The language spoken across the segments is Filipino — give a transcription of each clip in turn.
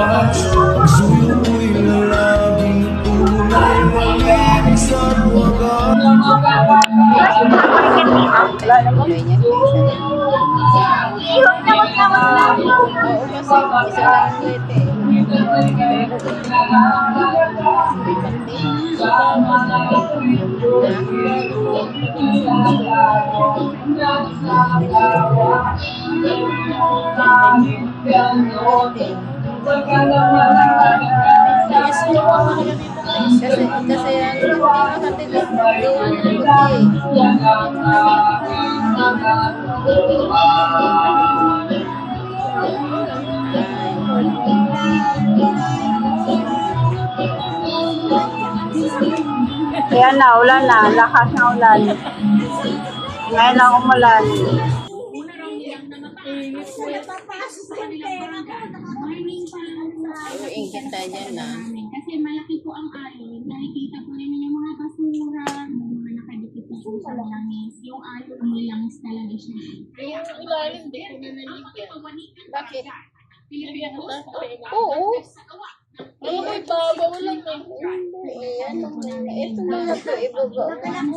Suyo ko'y lalaging tunay pag-ibig sa wagas. Wala naman. Oo, kasi isa lang ang late eh. Kasi ang hindi makatid gawa ng puti. Ayan na, ulan na. Lakas na ulan. Ngayon lang umulan. Pero ingit tayo dyan na. Kasi malaki po ang alon. Nakikita po namin yung mga basura, yung mga nakadikit na po sa langis. Yung alon, may langis talaga siya. Kaya ang ilalim din, ang pagpapawanikan. Bakit? Pilipinas po. Oo. Ay, may babaw lang eh. Ayan. Ito mga to, ibaba. Talagang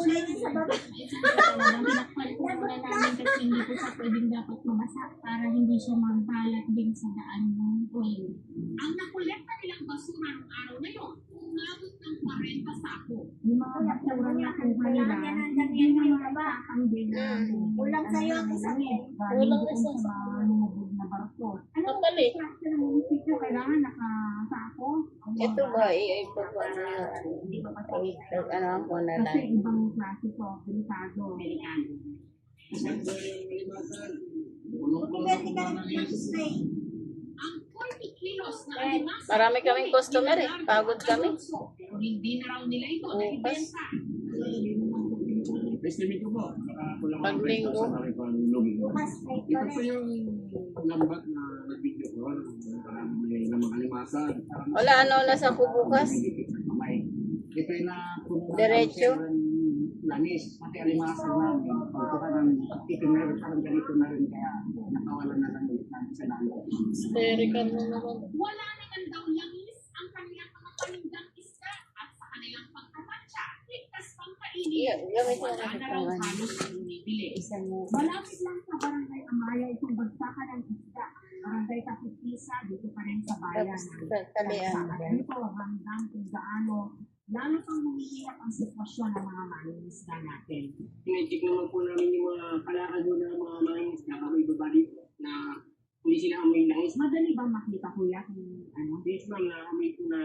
pinakpal po muna namin kasi hindi po siya pwedeng dapat mamasa para hindi siya magbalat din sa daan ng oil. Ang nakolekta nilang basura ng araw na yun, umabot ng 40 sako. Yung mga basura na kuha nila, hindi na makakambay na Kulang sa'yo ang isa. kulang isa sa manunugod na barko. Ano ba yung structure ng munisipyo? Kailangan nakasako? Ito ba, ibaba na. Ano ako na lang. Kasi ibang klase po, delikado. Delikado. Ang 40 kilos na animas. Marami kaming customer eh. Pagod kami. Hindi na raw nila ito naibenta. Estimate ko po, Paglinggo. ito po yung lambat na nag-video ko, may namang alimasan. Wala ano na sa kubukas. Ito yung na Diretso. langis, pati alimasan namin. Ito ka ng itim na rin, parang ganito na rin, kaya nakawalan na lang ulit namin sa langis. Hysterical na naman. Wala naman daw langis ang kanilang mga panindang isda at sa kanilang pagkatansya, ligtas pang kainin. Gamit mo Wala na na raw ito. halos ang bumibili. Isa mo. Malapit lang sa barangay Amaya itong bagsakan ng isda. Barangay Kapitisa, dito pa rin sa bayan. Tapos talian. At dito hanggang kung gaano, lalo pang humihirap ang sitwasyon ng mga mangingisda natin. Tinignan naman po namin yung mga kalakal mo ng mga mangis na kami babali na hindi sila amoy langis. Madali bang makita kuya kung ano? Yes ma'am, na amoy po na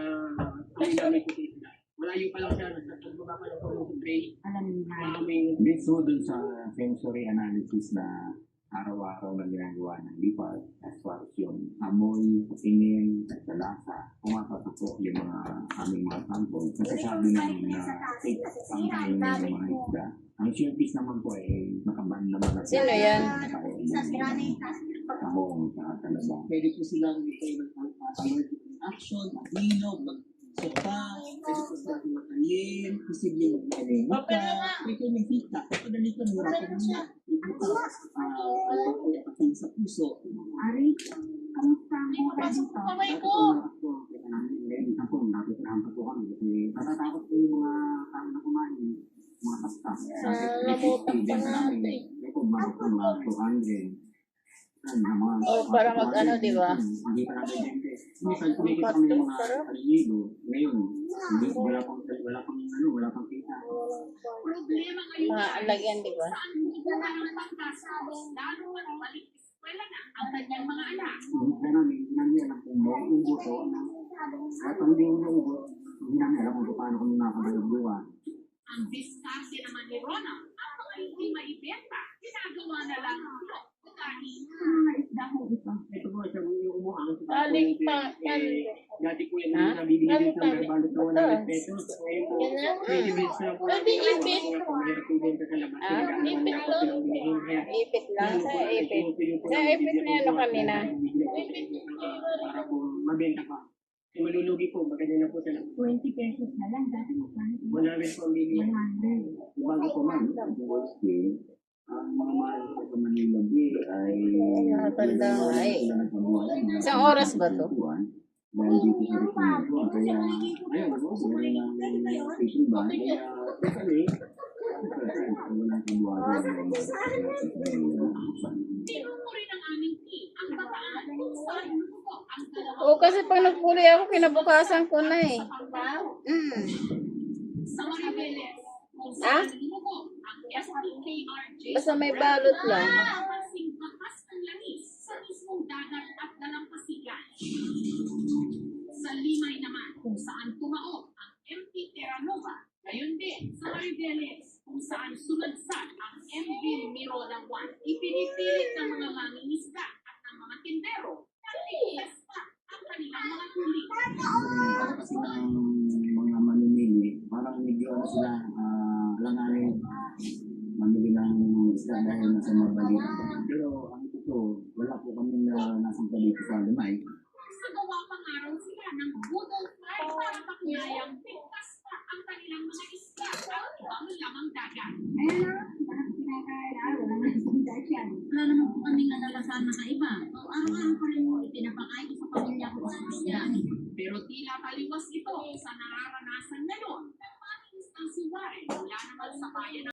amoy namin po sila. Malayo pa lang siya, sa pagbaba pa lang po ng tray. Alam niyo na. Aming Based po dun sa sensory analysis na araw-araw na ginagawa ng LIPAD as far as yung amoy, tingin, at lasa, pumapatak po yung mga aming mga sample. Kasi sabi namin na take ang kain ng mga isda. Ang shellfish naman po ay nakaban naman na Sino yan? Tahong sa talaga. pwede po silang ito ng allergic reaction, maghilog, magsopa, pwede po silang matayin, posibleng mag-enema ka, pwede po may hita, padali ka mura pa niya, ito pa, pagpapating sa puso. Ari, kamusta ang buhay dito? Natatakot po yung mga tao na kumain, mga kasta. Nabutak pa natin. Ito, bakit ang mga 200. Oh, para mag-ano, di ba? Hindi pa natin gente. Minsan kumikita kami ng mga kaligo. Ngayon, wala pang kita. Problema ngayon Mga alagyan, di ba? saan hindi na natangkasan, lalo at balik eskwela na ang kanyang mga anak. Hindi namin alam kung may ubo to. At kung hindi yung ubo, hindi namin alam kung paano kung nakakabalagbuwa. Ang diskarte naman ni Ronald, ang mga hindi maibenta, ginagawa na lang tulog. Mga isda ho ito. Ito po, siya yung umuhang sa Taling pa, dati po yung Ha? nabibili Taling dito pa. ng balot na 100 pesos. Ngayon po, Yan na. nilibis na po. Pwede ipit. Mahirap po din sa labas. Ah, ipit lang. Ipit lang sa ipit. Sa ipit na ano kanina. Para po mabenta pa. Kasi malulugi po, maganda na po sila. 20 pesos na lang. Dati magkano? Wala rin po ang bili. 100. Bago po man, ang mga mahal ko sa Manila Bay ay Nakatanda nga eh. sila nagkabuhay. Isang oras ba to? Dahil dito sa Republiko. Kaya, ayun, meron ng station ba? Kaya, totally, wala kang buhay. Tinungo rin ng aming team ang bataan kung saan lumuko ang dalawang Oo, kasi pag nagpuli ako, kinabukasan ko na eh. sa Maribeles kung Ah? saan lumuko ang SPKRJ. Basta may balot lang. Kasing bakas ng langis sa mismong dagat at dalampasigan. Sa Limay naman kung saan tumao ang MT Terranova. Gayon din sa Maribeles kung saan sumagsak ang MV Mirola 1. Ipinipilit ng mga mangingisda at ng mga tindero na tiglas pa ang kanilang mga huli. Kasi ng mga mamimili, parang medyo ano sila, alanganin, mamili ng isda dahil nasa mabalik. Pero ang totoo, wala po kami na nasampa dito sa Limay. Sa gawa pangaraw sila ng budol fly para pakunyayang tiglas pa ang kanilang mga isda at ibang lamang dagat. Wala naman po kami kadalasan na kaiba. Araw-araw pa rin mo itinapakain ko sa pamilya ko sa Christian. Pero tila taliwas ito sa nararanasan ngayon ng mga isang si Warren mula naman sa bayan ng